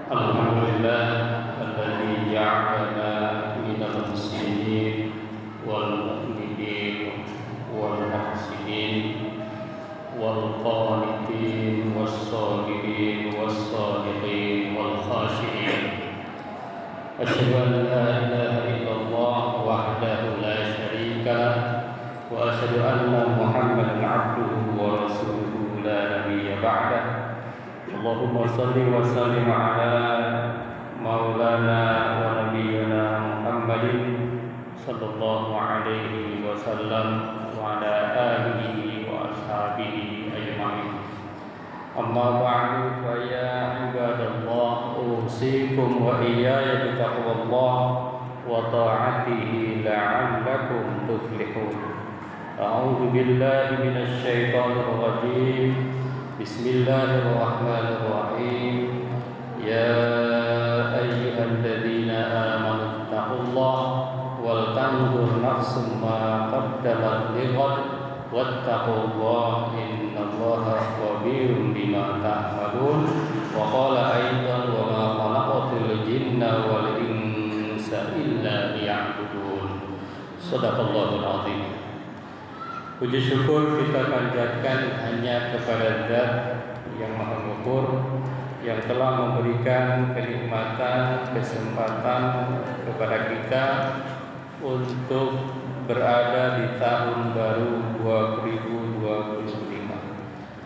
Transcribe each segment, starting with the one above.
الحمد لله الذي جعلنا من المسلمين والمؤمنين والمحسنين والقانتين والصابرين والصادقين والخاشعين. أشهد أن لا إله إلا الله وحده لا شريك له وأشهد أن محمدا عبده ورسوله لا نبي بعده. اللهم صل وسلم على مولانا ونبينا محمد صلى الله عليه وسلم وعلى آله وأصحابه أجمعين. أما بعد فيا عباد الله أوصيكم وإياي بتقوى الله وطاعته لعلكم تفلحون. أعوذ بالله من الشيطان الرجيم. بسم الله الرحمن الرحيم. يا أيها الذين آمنوا اتقوا الله ولتنظر نفس ما قدمت لغد واتقوا الله إن الله خبير بما تعملون. وقال أيضا وما خلقت الجن والإنس إلا ليعبدون. صدق الله العظيم. Puji syukur kita panjatkan hanya kepada Zat yang Maha Ghafur, yang telah memberikan kenikmatan, kesempatan kepada kita untuk berada di tahun baru 2025.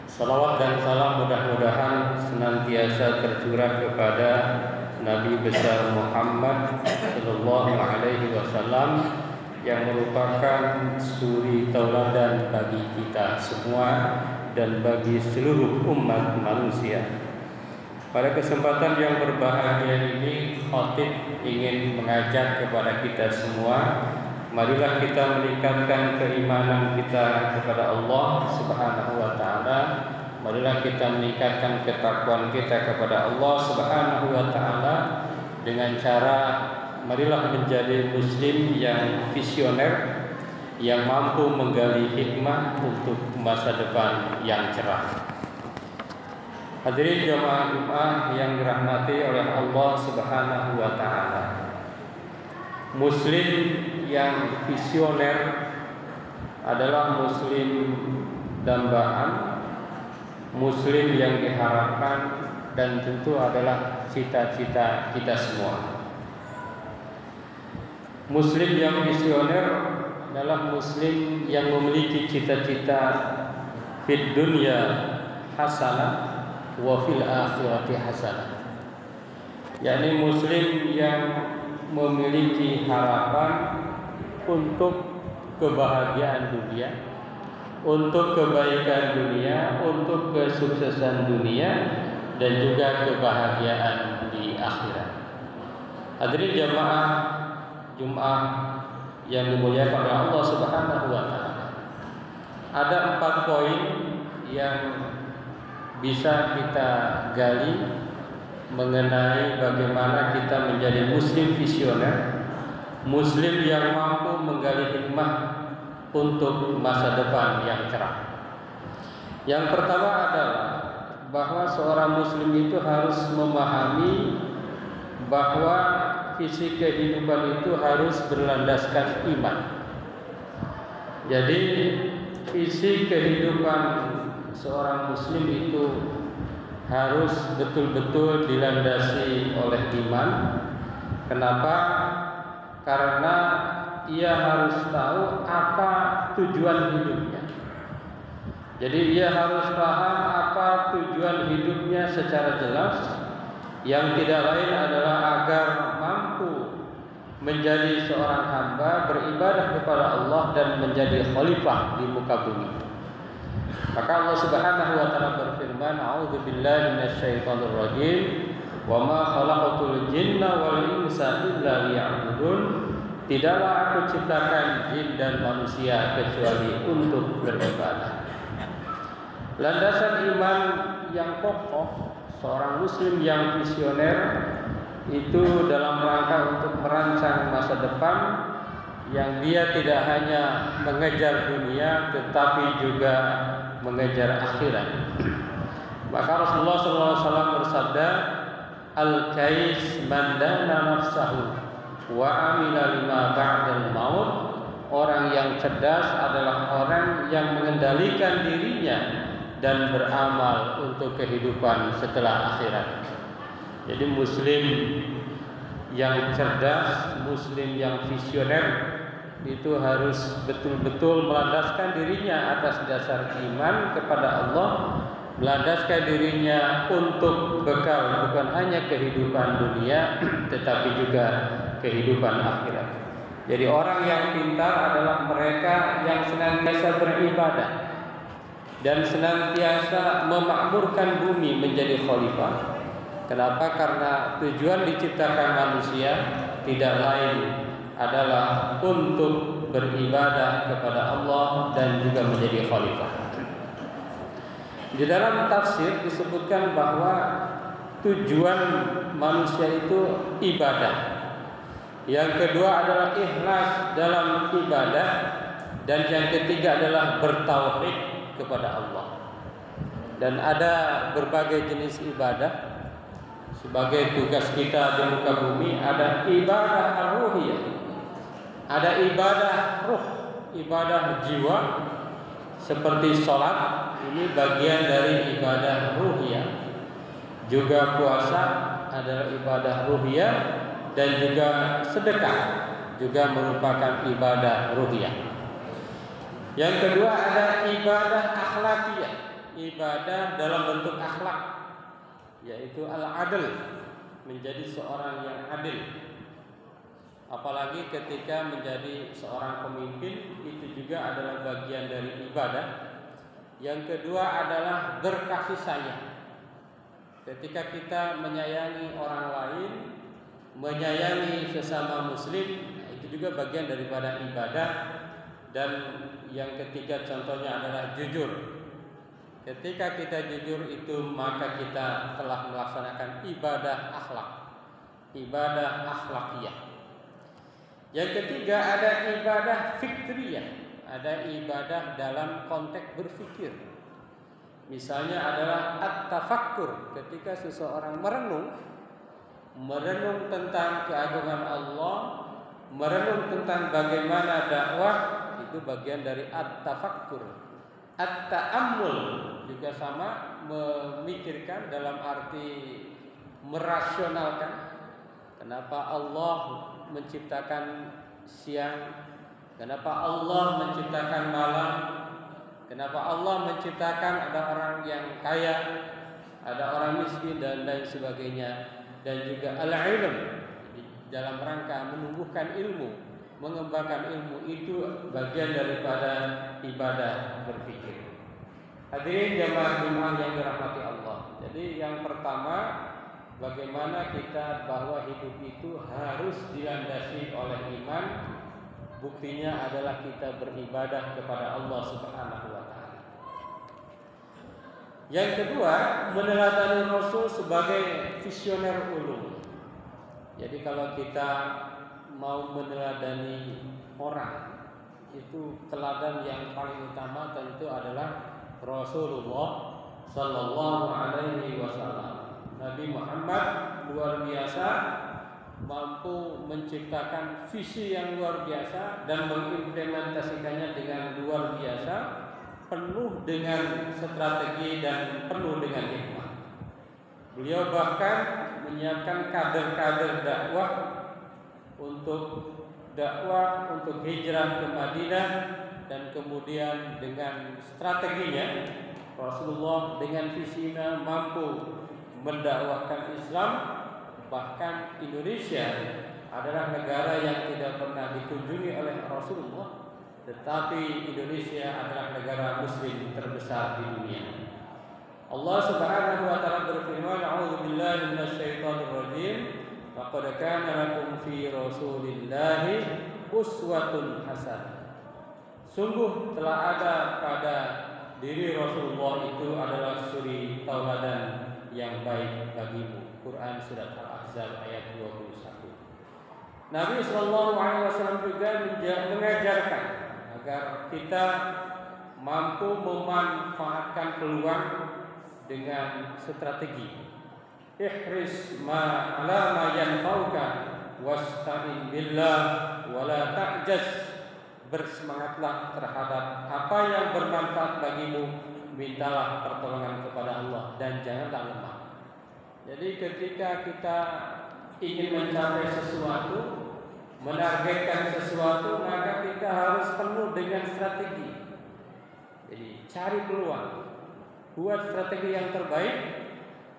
Salawat dan salam mudah-mudahan senantiasa tercurah kepada Nabi besar Muhammad sallallahu alaihi wasallam yang merupakan suri tauladan bagi kita semua dan bagi seluruh umat manusia. Pada kesempatan yang berbahagia ini, khatib ingin mengajak kepada kita semua, marilah kita meningkatkan keimanan kita kepada Allah Subhanahu wa taala. Marilah kita meningkatkan ketakwaan kita kepada Allah Subhanahu wa taala dengan cara marilah menjadi muslim yang visioner, yang mampu menggali hikmah untuk masa depan yang cerah. Hadirin jamaah Jumat yang dirahmati oleh Allah Subhanahu wa taala. Muslim yang visioner adalah muslim dambaan, muslim yang diharapkan dan tentu adalah cita-cita kita semua. Muslim yang visioner adalah muslim yang memiliki cita-cita fid dunya hasanah wa fil akhirati hasanah. yakni muslim yang memiliki harapan untuk kebahagiaan dunia, untuk kebaikan dunia, untuk kesuksesan dunia dan juga kebahagiaan di akhirat. Hadirin jamaah Jumat yang dimuliakan oleh Allah Subhanahu wa taala. Ada 4 poin yang bisa kita gali mengenai bagaimana kita menjadi muslim visioner, muslim yang mampu menggali hikmah untuk masa depan yang cerah. Yang pertama adalah bahwa seorang muslim itu harus memahami bahwa visi kehidupan itu harus berlandaskan iman. Jadi visi kehidupan seorang muslim itu harus betul-betul dilandasi oleh iman. Kenapa? Karena ia harus tahu apa tujuan hidupnya. Jadi ia harus paham apa tujuan hidupnya secara jelas, yang tidak lain adalah agar mampu menjadi seorang hamba beribadah kepada Allah dan menjadi khalifah di muka bumi. Maka Allah Subhanahu wa taala berfirman, "A'udzu billahi minasyaitonir rajim, wa ma khalaqatul jinna wal insa illa liya'budun." Tidaklah aku ciptakan jin dan manusia kecuali untuk beribadah. Landasan iman yang kokoh seorang muslim yang visioner itu dalam rangka untuk merancang masa depan yang dia tidak hanya mengejar dunia tetapi juga mengejar akhirat. Maka Rasulullah SAW bersabda, Al-kais man dana nafsahu wa amila lima ba'dal maut. Orang yang cerdas adalah orang yang mengendalikan dirinya dan beramal untuk kehidupan setelah akhirat. Jadi muslim yang cerdas, muslim yang visioner itu harus betul-betul melandaskan dirinya atas dasar iman kepada Allah, melandaskan dirinya untuk bekal bukan hanya kehidupan dunia tetapi juga kehidupan akhirat. Jadi orang yang pintar adalah mereka yang senantiasa beribadah dan senantiasa memakmurkan bumi menjadi khalifah. Kenapa? Karena tujuan diciptakan manusia tidak lain adalah untuk beribadah kepada Allah dan juga menjadi khalifah. Di dalam tafsir disebutkan bahwa tujuan manusia itu ibadah. Yang kedua adalah ikhlas dalam ibadah, dan yang ketiga adalah bertauhid kepada Allah. Dan ada berbagai jenis ibadah. Sebagai tugas kita di muka bumi ada ibadah ar-ruhiyah, ada ibadah ruh, ibadah jiwa seperti sholat, ini bagian dari ibadah ruhiyah. Juga puasa adalah ibadah ruhiyah, dan juga sedekah juga merupakan ibadah ruhiyah. Yang kedua ada ibadah akhlakiyah, ibadah dalam bentuk akhlak, yaitu al-adl, menjadi seorang yang adil. Apalagi ketika menjadi seorang pemimpin, itu juga adalah bagian dari ibadah. Yang kedua adalah berkasih sayang. Ketika kita menyayangi orang lain, menyayangi sesama muslim, itu juga bagian daripada ibadah. Dan yang ketiga contohnya adalah jujur. Ketika kita jujur itu maka kita telah melaksanakan ibadah akhlak, ibadah akhlakiyah. Yang ketiga ada ibadah fikriyah, ada ibadah dalam konteks berpikir. Misalnya adalah at-tafakkur, ketika seseorang merenung tentang keagungan Allah, merenung tentang bagaimana dakwah, itu bagian dari at-tafakkur. At-ta'ammul juga sama, memikirkan dalam arti merasionalkan. Kenapa Allah menciptakan siang? Kenapa Allah menciptakan malam? Kenapa Allah menciptakan ada orang yang kaya, ada orang miskin dan lain sebagainya. Dan juga al-ilm, dalam rangka menumbuhkan ilmu, mengembangkan ilmu, itu bagian daripada ibadah berpikir. Hadirin jamaah Jumat yang dirahmati Allah. Jadi yang pertama, bagaimana kita bahwa hidup itu harus dilandasi oleh iman. Buktinya adalah kita beribadah kepada Allah Subhanahu wa taala. Yang kedua, meneladani Rasul sebagai visioner ulum. Jadi kalau kita mau meneladani orang, itu teladan yang paling utama tentu adalah Rasulullah Sallallahu Alaihi Wasallam. Nabi Muhammad luar biasa, mampu menciptakan visi yang luar biasa dan mengimplementasikannya dengan luar biasa, penuh dengan strategi dan penuh dengan hikmah. Beliau bahkan menyiapkan kader-kader dakwah untuk hijrah ke Madinah, dan kemudian dengan strateginya Rasulullah dengan visinya mampu mendakwahkan Islam. Bahkan Indonesia adalah negara yang tidak pernah dikunjungi oleh Rasulullah, tetapi Indonesia adalah negara muslim terbesar di dunia. Allah Subhanahu wa taala berfirman, "A'udzu billahi minasyaitonir rajim. Laqad kana lakum fi Rasulillahi uswatun hasanah." Sungguh telah ada pada diri Rasulullah itu adalah suri tauladan yang baik bagimu. Quran surat Al-Ahzab ayat 21. Nabi sallallahu alaihi wasallam juga mengajarkan agar kita mampu memanfaatkan peluang dengan strategi. ihris ala ma yanfa'uka wasta'in billah wala ta'jaz. Bersemangatlah terhadap apa yang bermanfaat bagimu, mintalah pertolongan kepada Allah dan janganlah lemah. Jadi ketika kita ingin mencapai sesuatu, menargetkan sesuatu, maka kita harus penuh dengan strategi. Jadi cari peluang, buat strategi yang terbaik,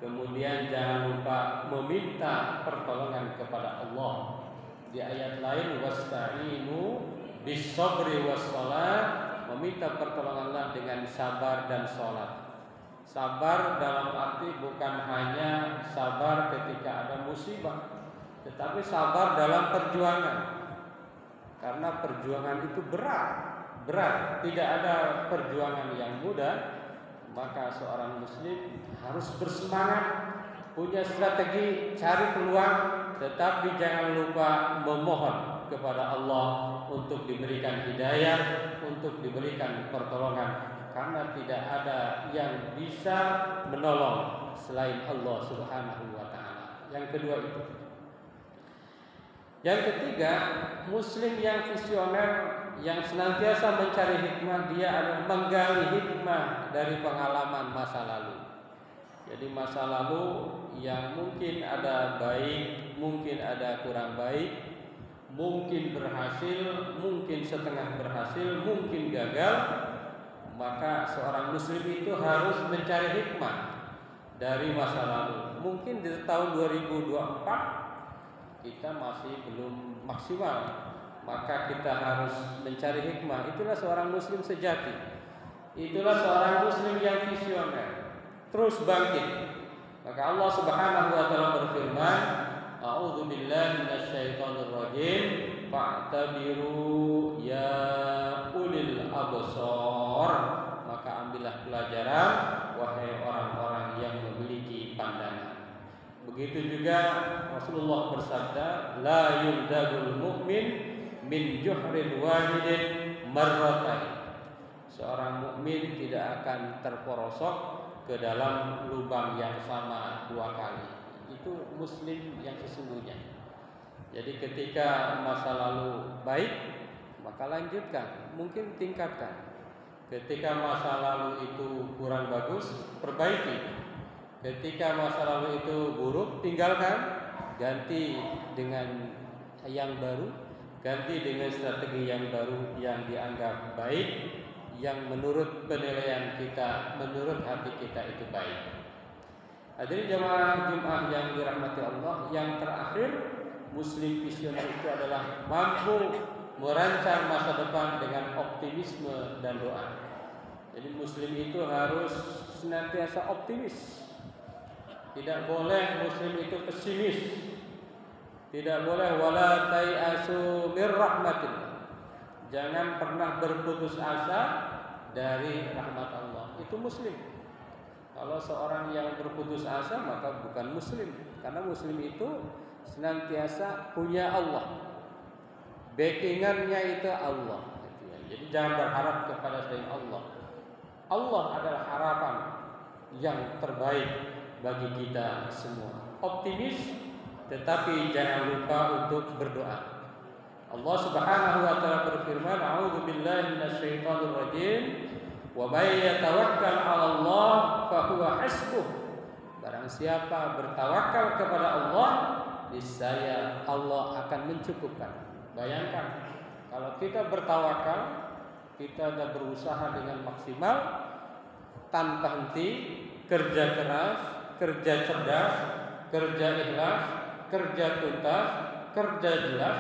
kemudian jangan lupa meminta pertolongan kepada Allah. Di ayat lain, wasta'inu bis-sabri was-shalah, meminta pertolonganlah dengan sabar dan sholat. Sabar dalam arti bukan hanya sabar ketika ada musibah, tetapi sabar dalam perjuangan. Karena perjuangan itu berat, tidak ada perjuangan yang mudah. Maka seorang muslim harus bersemangat, punya strategi, cari peluang, tetapi jangan lupa memohon kepada Allah untuk diberikan hidayah, untuk diberikan pertolongan, karena tidak ada yang bisa menolong selain Allah Subhanahu wa taala. Yang kedua itu. Yang ketiga, muslim yang visioner, yang senantiasa mencari hikmah, dia adalah menggali hikmah dari pengalaman masa lalu. Jadi masa lalu yang mungkin ada baik, mungkin ada kurang baik, mungkin berhasil, mungkin setengah berhasil, mungkin gagal, maka seorang muslim itu harus mencari hikmah dari masa lalu. Mungkin di tahun 2024 kita masih belum maksimal, maka kita harus mencari hikmah. Itulah seorang muslim sejati. Itulah seorang muslim yang visioner, terus bangkit. Maka Allah Subhanahu wa taala berfirman, a'udzu billahi minasyaitonir rajim, fa'tabiru ya ulil absar. Maka ambillah pelajaran wahai orang-orang yang memiliki pandangan. Begitu juga Rasulullah bersabda, la yuldagul mu'min min juhrin wahidin marratain. Seorang mukmin tidak akan terperosok ke dalam lubang yang sama 2 kali. Itu muslim yang sesungguhnya. Jadi ketika masa lalu baik, maka lanjutkan, mungkin tingkatkan. Ketika masa lalu itu kurang bagus, perbaiki. Ketika masa lalu itu buruk, tinggalkan, ganti dengan yang baru, ganti dengan strategi yang baru yang dianggap baik, yang menurut penilaian kita, menurut hati kita itu baik. Hadirin jamaah Jumat yang dirahmati Allah, yang terakhir, muslim visioner itu adalah mampu merancang masa depan dengan optimisme dan doa. Jadi muslim itu harus senantiasa optimis. Tidak boleh muslim itu pesimis. Tidak boleh wala tai'asu mir rahmatillah. Jangan pernah berputus asa dari rahmat Allah. Itu muslim. Kalau seorang yang berputus asa maka bukan muslim. Karena muslim itu senantiasa punya Allah. Backingannya itu Allah. Jadi jangan berharap kepada selain Allah. Allah adalah harapan yang terbaik bagi kita semua. Optimis, tetapi jangan lupa untuk berdoa. Allah Subhanahu wa taala berfirman, a'udzu billahi minasyaitonir rajim, wa may yatawakkal 'ala Allah fa huwa hasbuh. Barang siapa bertawakal kepada Allah, niscaya Allah akan mencukupkan. Bayangkan, kalau kita bertawakal, kita sudah berusaha dengan maksimal, tanpa henti, kerja keras, kerja cerdas, kerja ikhlas, kerja tuntas, kerja jelas,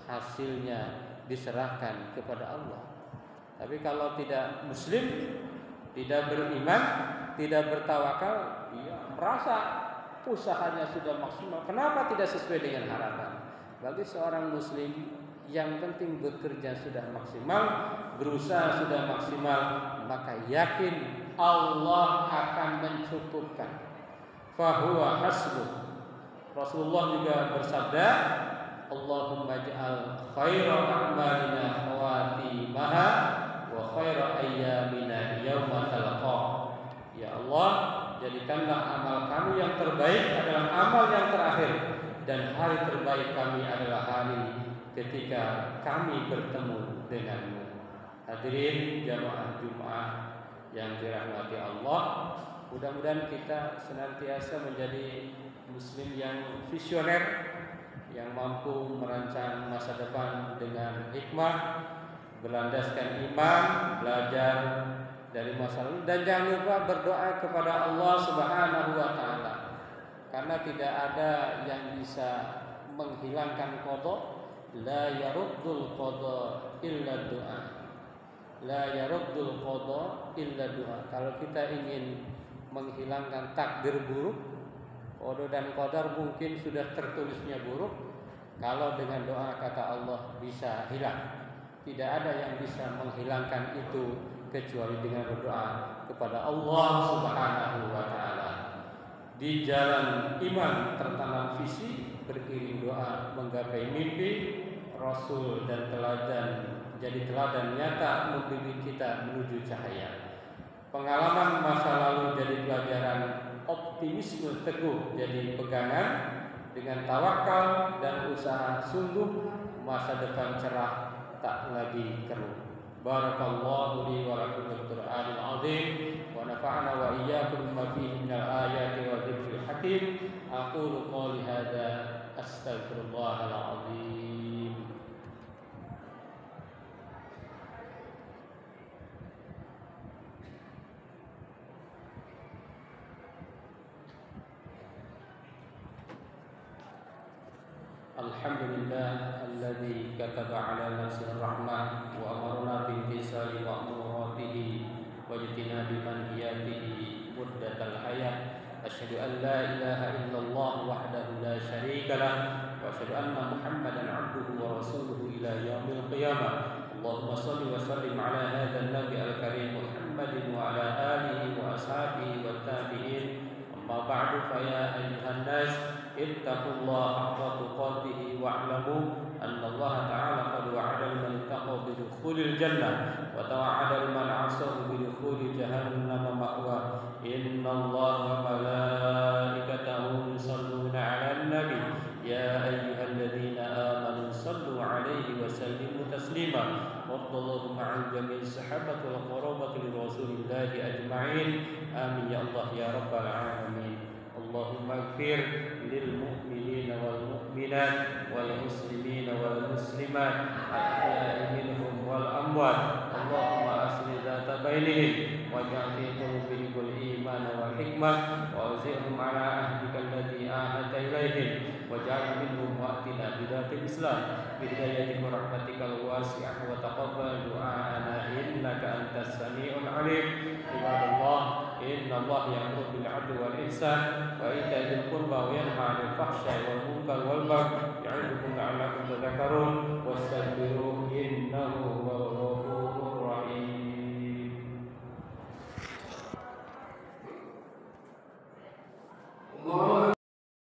hasilnya diserahkan kepada Allah. Tapi kalau tidak muslim, tidak beriman, tidak bertawakal, dia merasa usahanya sudah maksimal. Kenapa tidak sesuai dengan harapan? Bagi seorang muslim, yang penting bekerja sudah maksimal, berusaha sudah maksimal, maka yakin Allah akan mencukupkan. Fahuwa hasbuh. Rasulullah juga bersabda, Allahumma ja'al khaira a'malina khawatimaha wa khaira ayyamina yauma talaqah. Ya Allah, jadikanlah amal kami yang terbaik adalah amal yang terakhir, dan hari terbaik kami adalah hari ketika kami bertemu denganmu. Hadirin jamaah Jumat yang dirahmati Allah, mudah-mudahan kita senantiasa menjadi muslim yang visioner, yang mampu merancang masa depan dengan hikmah, berlandaskan iman, belajar dari masa lalu, dan jangan lupa berdoa kepada Allah Subhanahu wa taala. Karena tidak ada yang bisa menghilangkan qada, la yaruddul qada illa doa. La yaruddul qada illa doa. Kalau kita ingin menghilangkan takdir buruk, qada dan qadar mungkin sudah tertulisnya buruk, kalau dengan doa kata Allah bisa hilang. Tidak ada yang bisa menghilangkan itu kecuali dengan berdoa kepada Allah Subhanahu wa taala. Di jalan iman tertanam visi, beriring doa menggapai mimpi, Rasul dan teladan jadi teladan nyata membimbing kita menuju cahaya. Pengalaman masa lalu jadi pelajaran, optimisme teguh jadi pegangan, dengan tawakal dan usaha sungguh masa depan cerah tak lagi keruh. Barakallahu li wa lakum bil Qur'anil azim wa nafa'ana wa iyyakum bima fihi minal ayati wa dzikril hakim. Aqulu qouli hadza astaghfirullahal azim. Alhamdulillah alladzi kataba ala nafsihi rahmah wa amarna bi imtisali ma'muratihi wa ijtinabi manhiyatihi muddatal hayat. Asyhadu an la ilaha illallah wahdahu la syarika lah wa asyhadu anna Muhammadan 'abduhu wa rasuluhu ila yaumil qiyamah. Allahumma shalli wa sallim ala hadzal nabi al-karim Muhammadin wa ala alihi wa ashabihi wa tabi'in. Amma ba'du, fa ya ayyuhan nas ittaqullaha haqqa tuqatih wa'lamu anna Allah ta'ala qad wa'ada liman ittaqa bi dukhulil jannah wa tawa'ada liman 'asahu bi dukhuli jahannam ma'wa. Inna Allah wa malaikatahu yusalluna 'alan nabi ya ayyuhalladzina amanu sallu 'alaihi wa sallimu taslima. Wallahu ma'al jami'i sahabati wal qarabati li rasulillahi ajma'in. Amin ya Allah ya rabbal alamin. Allahumma ighfir lil mu'minina wal mu'minat wal muslimina wal muslimat al-ahya'i minhum wal amwat. Allahumma aslih dzata bainihim waj'al fi qulubihim al-iman wal hikmah wa awzi'hum ala ahdika alladhi ahadta ilaihim waj'al minhum wa'tina bidatil islam bi hidayatika wa rahmatikal wasi'ah wa taqabbal du'ana innaka antas sami'ul 'alim. Ibadallah, inna Allah ya'muru bil 'adli wal ihsan wa ita'i dzil qurba wa yanha 'anil fahsya'i wal munkar wal baghi ya'idukum la'allakum tadhakkarun wastaghfiruhu innahu